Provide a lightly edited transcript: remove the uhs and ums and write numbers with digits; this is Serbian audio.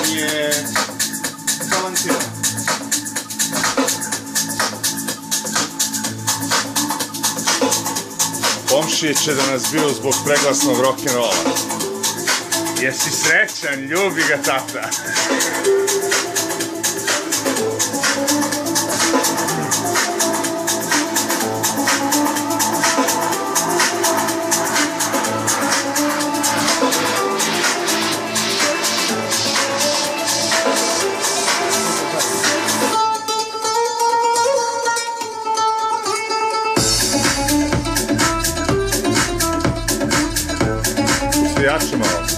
vam je Valentina. Komšije će da nas biju zbog preglasnog rock'n'rolla. Jesi srećan, ljubi ga tata. Jače malo.